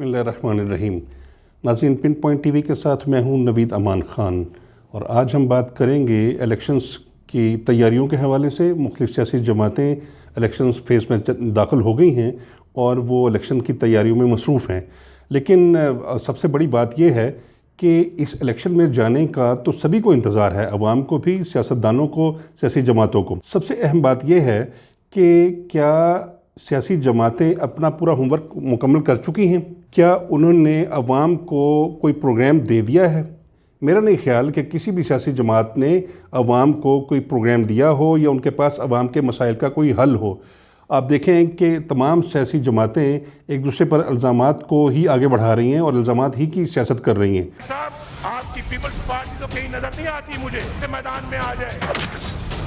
بسم اللہ الرحمن الرحیم۔ ناظرین، پن پوائنٹ ٹی وی کے ساتھ میں ہوں نوید امان خان، اور آج ہم بات کریں گے الیکشنز کی تیاریوں کے حوالے سے۔ مختلف سیاسی جماعتیں الیکشنز فیز میں داخل ہو گئی ہیں اور وہ الیکشن کی تیاریوں میں مصروف ہیں، لیکن سب سے بڑی بات یہ ہے کہ اس الیکشن میں جانے کا تو سبھی کو انتظار ہے، عوام کو بھی، سیاستدانوں کو، سیاسی جماعتوں کو۔ سب سے اہم بات یہ ہے کہ کیا سیاسی جماعتیں اپنا پورا ہوم ورک مکمل کر چکی ہیں؟ کیا انہوں نے عوام کو کوئی پروگرام دے دیا ہے؟ میرا نہیں خیال کہ کسی بھی سیاسی جماعت نے عوام کو کوئی پروگرام دیا ہو یا ان کے پاس عوام کے مسائل کا کوئی حل ہو۔ آپ دیکھیں کہ تمام سیاسی جماعتیں ایک دوسرے پر الزامات کو ہی آگے بڑھا رہی ہیں اور الزامات ہی کی سیاست کر رہی ہیں۔ صاحب، آپ کی پیپلز پارٹی تو کہیں نظر نہیں آتی مجھے، میدان میں آ جائے۔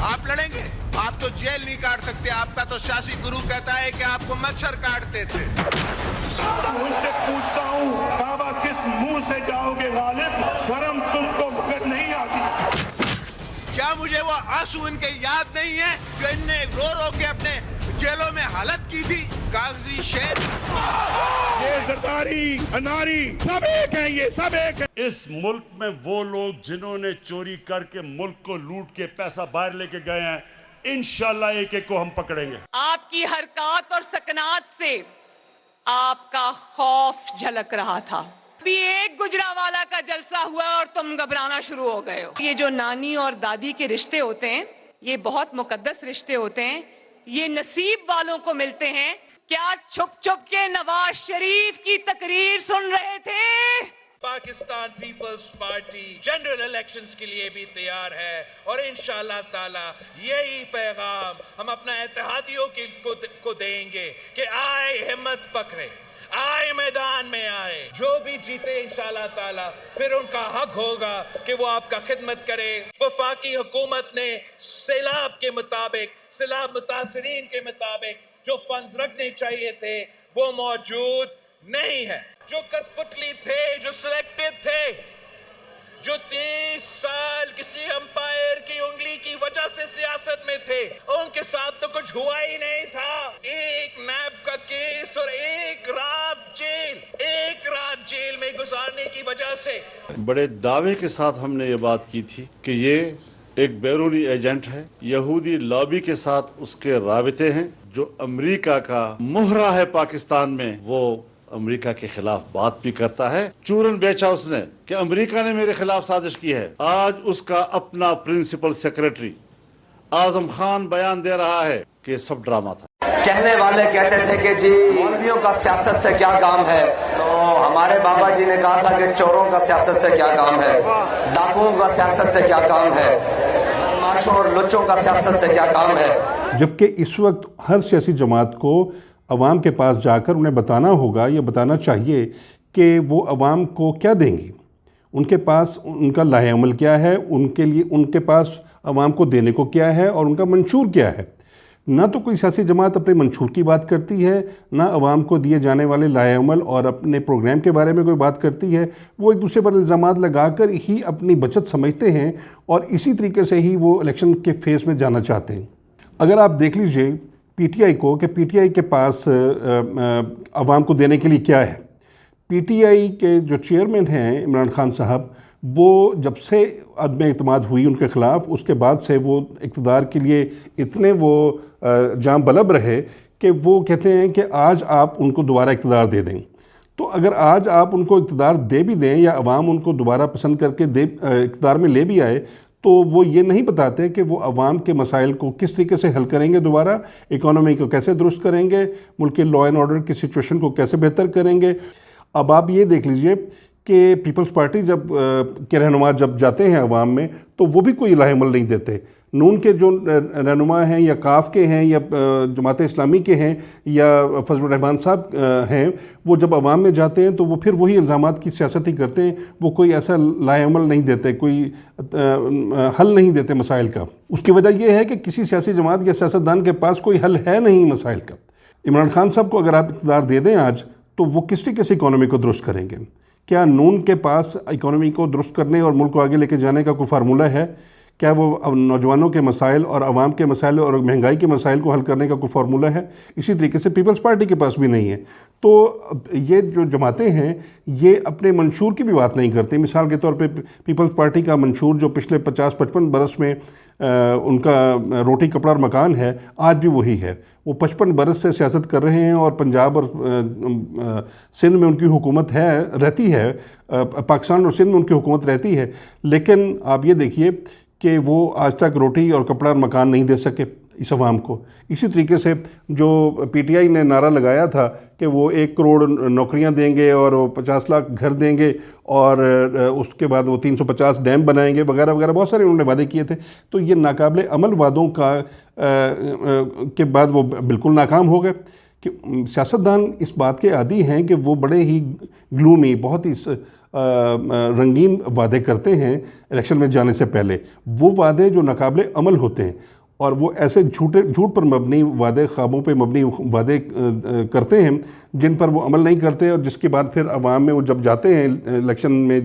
آپ لڑیں گے؟ آپ تو جیل نہیں کاٹ سکتے، آپ کا تو سیاسی گروہ کہتا ہے کہ آپ کو مچھر کاٹتے تھے۔ ان سے پوچھتا ہوں، بابا کس منہ سے جاؤ گے غالب؟ شرم تم کو مگر نہیں آتی؟ کیا مجھے وہ آنسو ان کے یاد نہیں ہے جو ان نے رو رو کے اپنے جیلوں میں حالت کی تھی؟ کاغذی شیر، یہ زرداری، اناری، سب ایک ہیں، یہ سب ایک ہیں۔ اس ملک میں وہ لوگ جنہوں نے چوری کر کے ملک کو لوٹ کے پیسہ باہر لے کے گئے ہیں، انشاءاللہ ایک ایک کو ہم پکڑیں گے۔ آپ کی حرکات اور سکنات سے آپ کا خوف جھلک رہا تھا۔ ابھی ایک گجرانوالہ کا جلسہ ہوا اور تم گھبرانا شروع ہو گئے ہو۔ یہ جو نانی اور دادی کے رشتے ہوتے ہیں، یہ بہت مقدس رشتے ہوتے ہیں، یہ نصیب والوں کو ملتے ہیں۔ کیا چھپ چھپ کے نواز شریف کی تقریر سن رہے تھے؟ پاکستان پیپلز پارٹی جنرل الیکشنز کے لیے بھی تیار ہے، اور انشاءاللہ تعالی یہی پیغام ہم اپنا اتحادیوں کو دیں گے کہ آئے ہمت پکڑے، آئے میدان میں آئے، جو بھی جیتے انشاءاللہ تعالی پھر ان کا حق ہوگا کہ وہ آپ کا خدمت کرے۔ وفاقی حکومت نے سیلاب کے مطابق، سیلاب متاثرین کے مطابق جو فنڈز رکھنے چاہیے تھے وہ موجود نہیں ہے۔ جو کٹ پتلی تھے، جو سلیکٹڈ تھے، جو 30 سال کسی امپائر کی انگلی کی وجہ سے سیاست میں تھے، ان کے ساتھ تو کچھ ہوا ہی نہیں تھا۔ ایک نیب کا کیس اور ایک رات جیل میں گزارنے کی وجہ سے بڑے دعوے کے ساتھ ہم نے یہ بات کی تھی کہ یہ ایک بیرونی ایجنٹ ہے، یہودی لابی کے ساتھ اس کے رابطے ہیں، جو امریکہ کا مہرہ ہے پاکستان میں، وہ امریکہ کے خلاف بات بھی کرتا ہے۔ چورن بیچا اس نے کہ امریکہ نے میرے خلاف سازش کی ہے۔ آج اس کا اپنا پرنسپل سیکریٹری اعظم خان بیان دے رہا ہے کہ یہ سب ڈرامہ تھا۔ کہنے والے کہتے تھے کہ جی مولویوں کا سیاست سے کیا کام ہے، تو ہمارے بابا جی نے کہا تھا کہ چوروں کا سیاست سے کیا کام ہے، ڈاکوؤں کا سیاست سے کیا کام ہے، بدماشوں اور لچوں کا سیاست سے کیا کام ہے۔ جبکہ اس وقت ہر سیاسی جماعت کو عوام کے پاس جا کر انہیں بتانا ہوگا یا بتانا چاہیے کہ وہ عوام کو کیا دیں گی، ان کے پاس ان کا لائحہ عمل کیا ہے، ان کے پاس عوام کو دینے کو کیا ہے اور ان کا منشور کیا ہے۔ نہ تو کوئی سیاسی جماعت اپنے منشور کی بات کرتی ہے، نہ عوام کو دیے جانے والے لائحہ عمل اور اپنے پروگرام کے بارے میں کوئی بات کرتی ہے۔ وہ ایک دوسرے پر الزامات لگا کر ہی اپنی بچت سمجھتے ہیں اور اسی طریقے سے ہی وہ الیکشن کے فیز میں جانا چاہتے ہیں۔ اگر آپ دیکھ لیجئے پی ٹی آئی کو کہ پی ٹی آئی کے پاس عوام کو دینے کے لیے کیا ہے۔ پی ٹی آئی کے جو چیئرمین ہیں عمران خان صاحب، وہ جب سے عدم اعتماد ہوئی ان کے خلاف، اس کے بعد سے وہ اقتدار کے لیے اتنے وہ جام بلب رہے کہ وہ کہتے ہیں کہ آج آپ ان کو دوبارہ اقتدار دے دیں۔ تو اگر آج آپ ان کو اقتدار دے بھی دیں یا عوام ان کو دوبارہ پسند کر کے اقتدار میں لے بھی آئے، تو وہ یہ نہیں بتاتے کہ وہ عوام کے مسائل کو کس طریقے سے حل کریں گے، دوبارہ اکانومی کو کیسے درست کریں گے، ملک کے لا اینڈ آرڈر کی سچویشن کو کیسے بہتر کریں گے۔ اب آپ یہ دیکھ لیجئے کہ پیپلز پارٹی کے رہنما جب جاتے ہیں عوام میں تو وہ بھی کوئی لائحہ عمل نہیں دیتے۔ نون کے جو رہنما ہیں یا کاف کے ہیں یا جماعت اسلامی کے ہیں یا فضل الرحمان صاحب ہیں، وہ جب عوام میں جاتے ہیں تو وہ پھر وہی الزامات کی سیاست ہی کرتے ہیں، وہ کوئی ایسا لائحہ عمل نہیں دیتے، کوئی حل نہیں دیتے مسائل کا۔ اس کی وجہ یہ ہے کہ کسی سیاسی جماعت یا سیاستدان کے پاس کوئی حل ہے نہیں مسائل کا۔ عمران خان صاحب کو اگر آپ اقتدار دے دیں آج، تو وہ کس طریقے سے اکانومی کو درست کریں گے؟ کیا نون کے پاس اکانومی کو درست کرنے اور ملک کو آگے لے کے جانے کا کوئی فارمولہ ہے؟ کیا وہ نوجوانوں کے مسائل اور عوام کے مسائل اور مہنگائی کے مسائل کو حل کرنے کا کوئی فارمولہ ہے؟ اسی طریقے سے پیپلز پارٹی کے پاس بھی نہیں ہے. تو یہ جو جماعتیں ہیں یہ اپنے منشور کی بھی بات نہیں کرتی. مثال کے طور پہ پیپلز پارٹی کا منشور جو پچھلے 50-55 برس میں ان کا روٹی کپڑا اور مکان ہے، آج بھی وہی ہے. وہ 55 برس سے سیاست کر رہے ہیں اور پنجاب اور سندھ میں ان کی حکومت رہتی ہے، پاکستان اور سندھ میں ان کی حکومت رہتی ہے، لیکن آپ یہ دیکھیے کہ وہ آج تک روٹی اور کپڑا اور مکان نہیں دے سکے اس عوام کو. اسی طریقے سے جو پی ٹی آئی نے نعرہ لگایا تھا کہ وہ 1 کروڑ نوکریاں دیں گے اور وہ 50 لاکھ گھر دیں گے اور اس کے بعد وہ 350 ڈیم بنائیں گے وغیرہ وغیرہ، بہت سارے انہوں نے وعدے کیے تھے. تو یہ ناقابل عمل وعدوں کا کے بعد وہ بالکل ناکام ہو گئے. کہ سیاستدان اس بات کے عادی ہیں کہ وہ بڑے ہی گلومی، بہت ہی رنگین وعدے کرتے ہیں الیکشن میں جانے سے پہلے. وہ وعدے جو ناقابل عمل ہوتے ہیں اور وہ ایسے جھوٹ پر مبنی وعدے، خوابوں پہ مبنی وعدے کرتے ہیں جن پر وہ عمل نہیں کرتے، اور جس کے بعد پھر عوام میں وہ جب جاتے ہیں الیکشن میں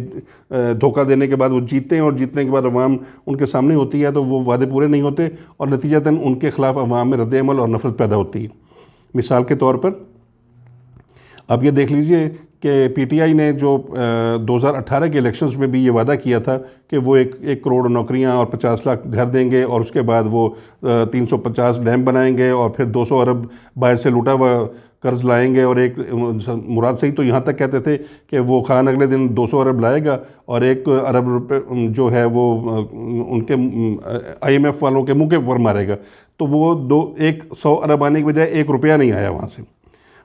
دھوکہ دینے کے بعد وہ جیتتے ہیں، اور جیتنے کے بعد عوام ان کے سامنے ہوتی ہے تو وہ وعدے پورے نہیں ہوتے اور نتیجتاً ان کے خلاف عوام میں رد عمل اور نفرت پیدا ہوتی ہے. مثال کے طور پر اب یہ دیکھ لیجئے کہ پی ٹی آئی نے جو 2018 کے الیکشنز میں بھی یہ وعدہ کیا تھا کہ وہ 1 کروڑ نوکریاں اور 50 لاکھ گھر دیں گے، اور اس کے بعد وہ 350 ڈیم بنائیں گے اور پھر 200 ارب باہر سے لوٹا ہوا قرض لائیں گے. اور ایک مراد صحیح تو یہاں تک کہتے تھے کہ وہ خان اگلے دن 200 ارب لائے گا اور 1 ارب روپے جو ہے وہ ان کے آئی ایم ایف والوں کے منہ کے اوپر مارے گا. تو وہ 100 ارب آنے کی بجائے 1 روپیہ نہیں آیا وہاں سے،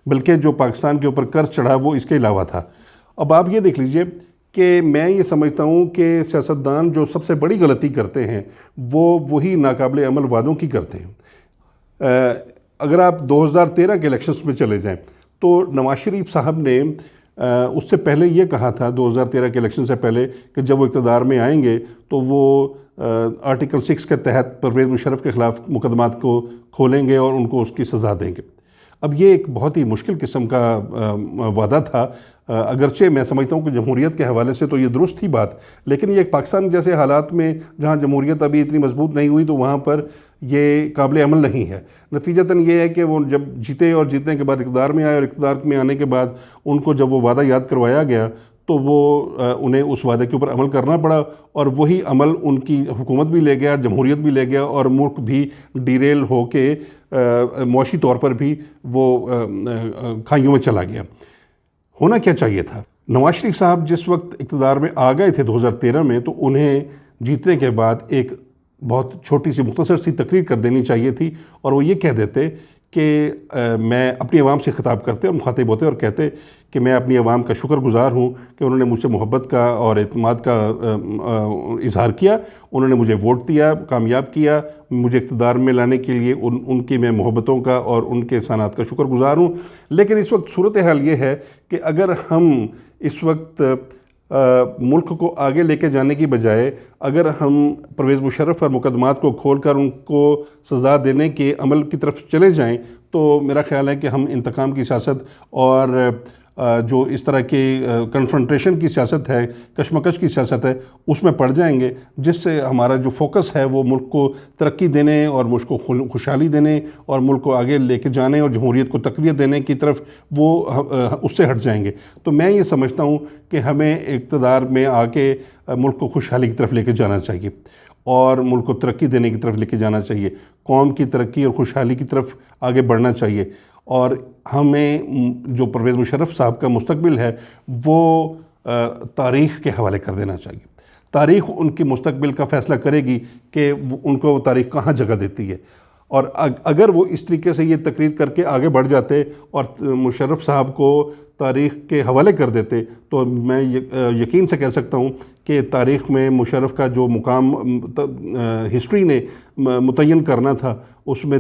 بلکہ جو پاکستان کے اوپر قرض چڑھا وہ اس کے علاوہ تھا. اب آپ یہ دیکھ لیجئے کہ میں یہ سمجھتا ہوں کہ سیاستدان جو سب سے بڑی غلطی کرتے ہیں وہ وہی ناقابل عمل وعدوں کی کرتے ہیں. اگر آپ 2013 کے الیکشنز میں چلے جائیں تو نواز شریف صاحب نے اس سے پہلے یہ کہا تھا، 2013 کے الیکشن سے پہلے، کہ جب وہ اقتدار میں آئیں گے تو وہ آرٹیکل 6 کے تحت پرویز مشرف کے خلاف مقدمات کو کھولیں گے اور ان کو اس کی سزا دیں گے. اب یہ ایک بہت ہی مشکل قسم کا وعدہ تھا. اگرچہ میں سمجھتا ہوں کہ جمہوریت کے حوالے سے تو یہ درست تھی بات، لیکن یہ ایک پاکستان جیسے حالات میں جہاں جمہوریت ابھی اتنی مضبوط نہیں ہوئی تو وہاں پر یہ قابل عمل نہیں ہے. نتیجتاً یہ ہے کہ وہ جب جیتے اور جیتنے کے بعد اقتدار میں آئے اور اقتدار میں آنے کے بعد ان کو جب وہ وعدہ یاد کروایا گیا تو وہ انہیں اس وعدے کے اوپر عمل کرنا پڑا، اور وہی عمل ان کی حکومت بھی لے گیا، جمہوریت بھی لے گیا، اور ملک بھی ڈیریل ہو کے معاشی طور پر بھی وہ کھائیوں میں چلا گیا. ہونا کیا چاہیے تھا؟ نواز شریف صاحب جس وقت اقتدار میں آ گئے تھے 2013 میں، تو انہیں جیتنے کے بعد ایک بہت چھوٹی سی مختصر سی تقریر کر دینی چاہیے تھی، اور وہ یہ کہہ دیتے کہ میں اپنی عوام سے خطاب کرتے اور مخاطب ہوتے اور کہتے کہ میں اپنی عوام کا شکر گزار ہوں کہ انہوں نے مجھ سے محبت کا اور اعتماد کا اظہار کیا، انہوں نے مجھے ووٹ دیا، کامیاب کیا، مجھے اقتدار میں لانے کے لیے ان کی میں محبتوں کا اور ان کے احسانات کا شکر گزار ہوں. لیکن اس وقت صورتحال یہ ہے کہ اگر ہم اس وقت ملک کو آگے لے کے جانے کی بجائے اگر ہم پرویز مشرف پر مقدمات کو کھول کر ان کو سزا دینے کے عمل کی طرف چلے جائیں تو میرا خیال ہے کہ ہم انتقام کی سیاست اور جو اس طرح کی کنفرنٹریشن کی سیاست ہے، کشمکش کی سیاست ہے، اس میں پڑ جائیں گے، جس سے ہمارا جو فوکس ہے وہ ملک کو ترقی دینے اور ملک کو خوشحالی دینے اور ملک کو آگے لے کے جانے اور جمہوریت کو تقویت دینے کی طرف وہ اس سے ہٹ جائیں گے. تو میں یہ سمجھتا ہوں کہ ہمیں اقتدار میں آ کے ملک کو خوشحالی کی طرف لے کے جانا چاہیے اور ملک کو ترقی دینے کی طرف لے کے جانا چاہیے، قوم کی ترقی اور خوشحالی کی طرف آگے بڑھنا چاہیے. اور ہمیں جو پرویز مشرف صاحب کا مستقبل ہے وہ تاریخ کے حوالے کر دینا چاہیے. تاریخ ان کے مستقبل کا فیصلہ کرے گی کہ ان کو وہ تاریخ کہاں جگہ دیتی ہے. اور اگر وہ اس طریقے سے یہ تقریر کر کے آگے بڑھ جاتے اور مشرف صاحب کو تاریخ کے حوالے کر دیتے تو میں یقین سے کہہ سکتا ہوں کہ تاریخ میں مشرف کا جو مقام ہسٹری نے متعین کرنا تھا اس میں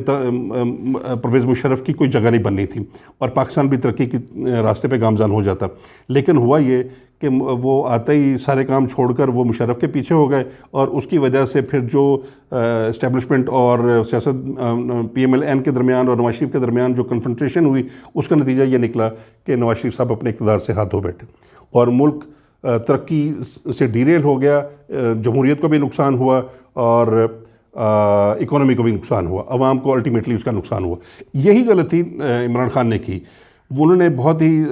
پرویز مشرف کی کوئی جگہ نہیں بننی تھی اور پاکستان بھی ترقی کی راستے پہ گامزن ہو جاتا. لیکن ہوا یہ کہ وہ آتے ہی سارے کام چھوڑ کر وہ مشرف کے پیچھے ہو گئے اور اس کی وجہ سے پھر جو اسٹیبلشمنٹ اور سیاست پی ایم ایل این کے درمیان اور نواز شریف کے درمیان جو کنفرنٹریشن ہوئی اس کا نتیجہ یہ نکلا کہ نواز شریف صاحب اپنے اقتدار سے ہاتھ دھو بیٹھے اور ملک ترقی سے ڈیریل ہو گیا، جمہوریت کو بھی نقصان ہوا اور اکانومی کو بھی نقصان ہوا، عوام کو الٹیمیٹلی اس کا نقصان ہوا۔ یہی غلطی عمران خان نے کی۔ انہوں نے بہت ہی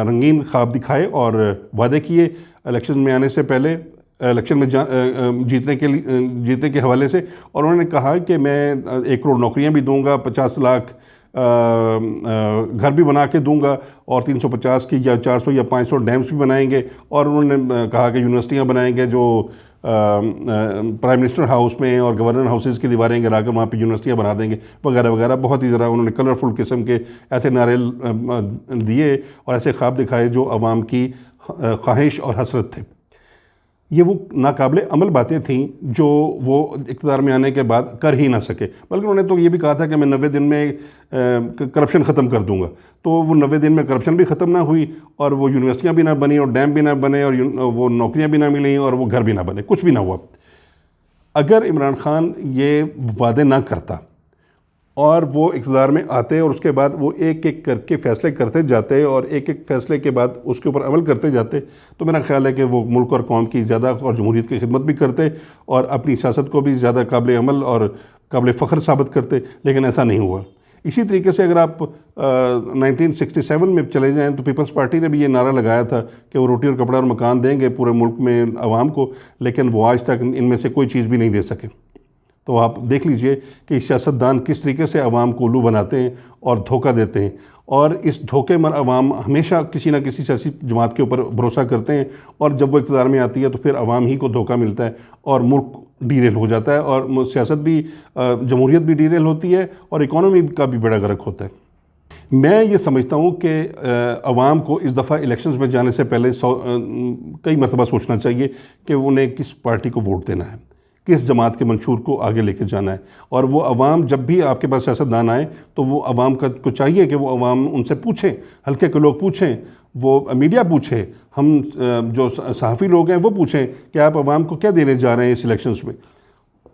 رنگین خواب دکھائے اور وعدے کیے الیکشن میں آنے سے پہلے، الیکشن میں جیتنے کے حوالے سے، اور انہوں نے کہا کہ میں 1 کروڑ نوکریاں بھی دوں گا، 50 لاکھ گھر بھی بنا کے دوں گا، اور 350 کی یا 400 یا 500 ڈیمز بھی بنائیں گے، اور انہوں نے کہا کہ یونیورسٹیاں بنائیں گے جو پرائم منسٹر ہاؤس میں اور گورنر ہاؤسز کی دیواریں گرا کر وہاں پہ یونیورسٹیاں بنا دیں گے وغیرہ وغیرہ۔ بہت ہی ذرا انہوں نے کلرفل قسم کے ایسے نعرے دیے اور ایسے خواب دکھائے جو عوام کی خواہش اور حسرت تھے۔ یہ وہ ناقابل عمل باتیں تھیں جو وہ اقتدار میں آنے کے بعد کر ہی نہ سکے، بلکہ انہوں نے تو یہ بھی کہا تھا کہ میں 90 دن میں کرپشن ختم کر دوں گا، تو وہ 90 دن میں کرپشن بھی ختم نہ ہوئی، اور وہ یونیورسٹیاں بھی نہ بنی، اور ڈیم بھی نہ بنے، اور وہ نوکریاں بھی نہ ملیں، اور وہ گھر بھی نہ بنے، کچھ بھی نہ ہوا۔ اگر عمران خان یہ وعدے نہ کرتا اور وہ اقتدار میں آتے اور اس کے بعد وہ ایک ایک کر کے فیصلے کرتے جاتے اور ایک ایک فیصلے کے بعد اس کے اوپر عمل کرتے جاتے، تو میرا خیال ہے کہ وہ ملک اور قوم کی زیادہ اور جمہوریت کی خدمت بھی کرتے اور اپنی سیاست کو بھی زیادہ قابل عمل اور قابل فخر ثابت کرتے، لیکن ایسا نہیں ہوا۔ اسی طریقے سے اگر آپ 1967 میں چلے جائیں تو پیپلز پارٹی نے بھی یہ نعرہ لگایا تھا کہ وہ روٹی اور کپڑا اور مکان دیں گے پورے ملک میں عوام کو، لیکن وہ آج تک ان میں سے کوئی چیز بھی نہیں دے سکے۔ تو آپ دیکھ لیجئے کہ سیاستدان کس طریقے سے عوام کو الو بناتے ہیں اور دھوکہ دیتے ہیں، اور اس دھوکے میں عوام ہمیشہ کسی نہ کسی سیاسی جماعت کے اوپر بھروسہ کرتے ہیں، اور جب وہ اقتدار میں آتی ہے تو پھر عوام ہی کو دھوکہ ملتا ہے اور ملک ڈیریل ہو جاتا ہے، اور سیاست بھی جمہوریت بھی ڈیریل ہوتی ہے اور اکانومی کا بھی بیڑا غرق ہوتا ہے۔ میں یہ سمجھتا ہوں کہ عوام کو اس دفعہ الیکشنز میں جانے سے پہلے کئی مرتبہ سوچنا چاہیے کہ انہیں کس پارٹی کو ووٹ دینا ہے، کس جماعت کے منشور کو آگے لے کے جانا ہے، اور وہ عوام جب بھی آپ کے پاس سیاستدان آئے تو وہ عوام کو چاہیے کہ وہ عوام ان سے پوچھیں، ہلکے کے لوگ پوچھیں، وہ میڈیا پوچھے، ہم جو صحافی لوگ ہیں وہ پوچھیں کہ آپ عوام کو کیا دینے جا رہے ہیں اس الیکشنز میں۔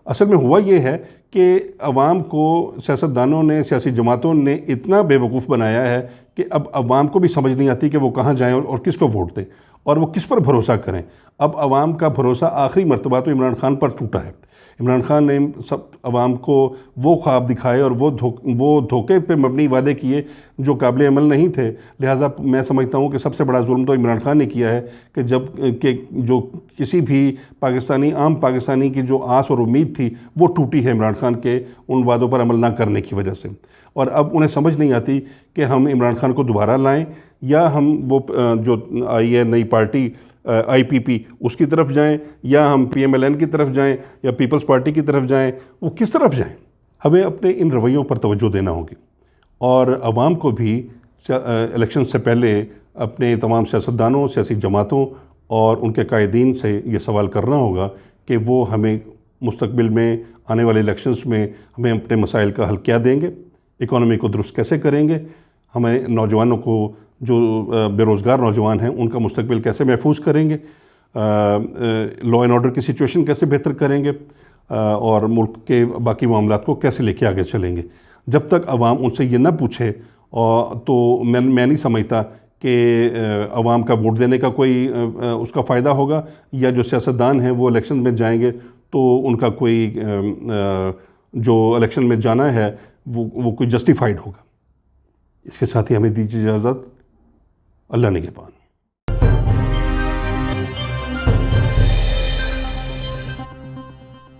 اصل میں ہوا یہ ہے کہ عوام کو سیاستدانوں نے، سیاسی جماعتوں نے اتنا بے وقوف بنایا ہے کہ اب عوام کو بھی سمجھ نہیں آتی کہ وہ کہاں جائیں اور کس کو ووٹ دیں اور وہ کس پر بھروسہ کریں۔ اب عوام کا بھروسہ آخری مرتبہ تو عمران خان پر ٹوٹا ہے۔ عمران خان نے سب عوام کو وہ خواب دکھائے اور وہ دھوکے پہ مبنی وعدے کیے جو قابل عمل نہیں تھے، لہٰذا میں سمجھتا ہوں کہ سب سے بڑا ظلم تو عمران خان نے کیا ہے کہ جو کسی بھی عام پاکستانی کی جو آس اور امید تھی وہ ٹوٹی ہے عمران خان کے ان وعدوں پر عمل نہ کرنے کی وجہ سے، اور اب انہیں سمجھ نہیں آتی کہ ہم عمران خان کو دوبارہ لائیں یا ہم وہ جو آئی ہے نئی پارٹی IPP اس کی طرف جائیں، یا ہم PMLN کی طرف جائیں، یا پیپلز پارٹی کی طرف جائیں، وہ کس طرف جائیں؟ ہمیں اپنے ان رویوں پر توجہ دینا ہوگی، اور عوام کو بھی الیکشن سے پہلے اپنے تمام سیاستدانوں، سیاسی جماعتوں اور ان کے قائدین سے یہ سوال کرنا ہوگا کہ وہ ہمیں مستقبل میں آنے والے الیکشنز میں ہمیں اپنے مسائل کا حل کیا دیں گے، اکانومی کو درست کیسے کریں گے، ہمیں نوجوانوں کو جو بے روزگار نوجوان ہیں ان کا مستقبل کیسے محفوظ کریں گے، لا اینڈ آرڈر کی سچویشن کیسے بہتر کریں گے، اور ملک کے باقی معاملات کو کیسے لے کے آگے چلیں گے۔ جب تک عوام ان سے یہ نہ پوچھے تو میں نہیں سمجھتا کہ عوام کا ووٹ دینے کا کوئی اس کا فائدہ ہوگا، یا جو سیاستدان ہیں وہ الیکشن میں جائیں گے تو ان کا کوئی جو الیکشن میں جانا ہے وہ کوئی جسٹیفائڈ ہوگا۔ اس کے ساتھ ہی ہمیں دیجیے اجازت۔ اللہ نگہبان۔